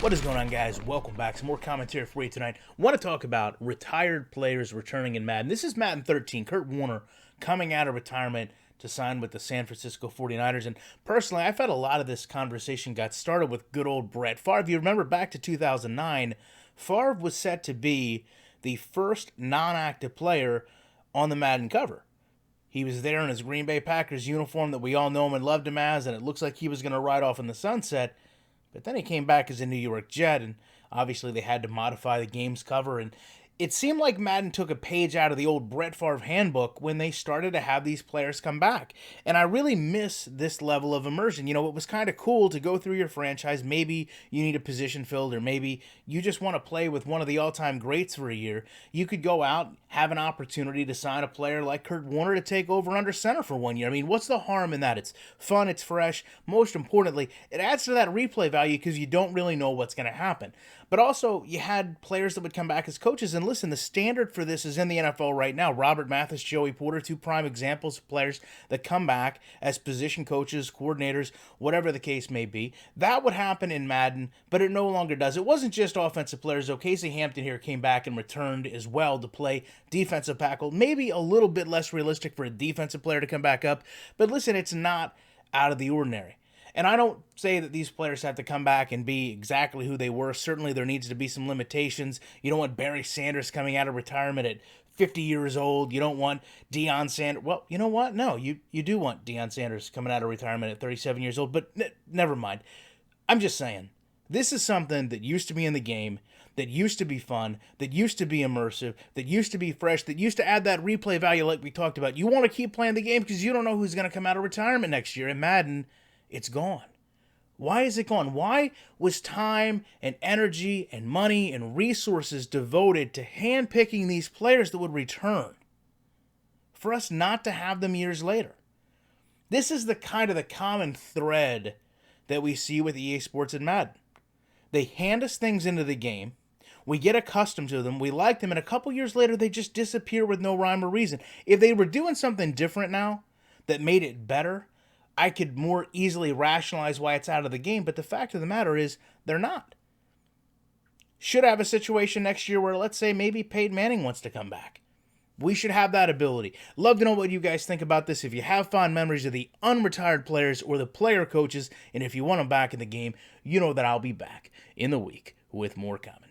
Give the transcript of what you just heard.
What is going on, guys? Welcome back. Some more commentary for you tonight. I want to talk about retired players returning in Madden. This is Madden 13. Kurt Warner coming out of retirement to sign with the San Francisco 49ers. And personally, I felt a lot of this conversation got started with good old Brett Favre. If you remember back to 2009, Favre was set to be the first non-active player on the Madden cover. He was there in his Green Bay Packers uniform that we all know him and loved him as, and it looks like he was going to ride off in the sunset. But then he came back as a New York Jet, and obviously they had to modify the game's cover. And it seemed like Madden took a page out of the old Brett Favre handbook when they started to have these players come back. And I really miss this level of immersion. You know, it was kind of cool to go through your franchise. Maybe you need a position filled, or maybe you just want to play with one of the all-time greats for a year. You could go out, have an opportunity to sign a player like Kurt Warner to take over under center for 1 year. I mean, what's the harm in that? It's fun, it's fresh. Most importantly, it adds to that replay value because you don't really know what's going to happen. But also, you had players that would come back as coaches. And listen, the standard for this is in the NFL right now. Robert Mathis, Joey Porter, two prime examples of players that come back as position coaches, coordinators, whatever the case may be. That would happen in Madden, but it no longer does. It wasn't just offensive players, though. Casey Hampton here came back and returned as well to play defensive tackle. Maybe a little bit less realistic for a defensive player to come back up. But listen, it's not out of the ordinary. And I don't say that these players have to come back and be exactly who they were. Certainly there needs to be some limitations. You don't want Barry Sanders coming out of retirement at 50 years old. You don't want Deion Sanders. Well, you know what? No, you do want Deion Sanders coming out of retirement at 37 years old. But never mind. I'm just saying, this is something that used to be in the game, that used to be fun, that used to be immersive, that used to be fresh, that used to add that replay value like we talked about. You want to keep playing the game because you don't know who's going to come out of retirement next year. In Madden, it's gone. Why is it gone? Why was time and energy and money and resources devoted to handpicking these players that would return for us not to have them years later? This is the common thread that we see with EA Sports and Madden. They hand us things into the game. We get accustomed to them. We like them. And a couple years later, they just disappear with no rhyme or reason. If they were doing something different now that made it better, I could more easily rationalize why it's out of the game, but the fact of the matter is they're not. Should have a situation next year where, let's say, maybe Peyton Manning wants to come back. We should have that ability. Love to know what you guys think about this. If you have fond memories of the unretired players or the player coaches, and if you want them back in the game, you know that I'll be back in the week with more comments.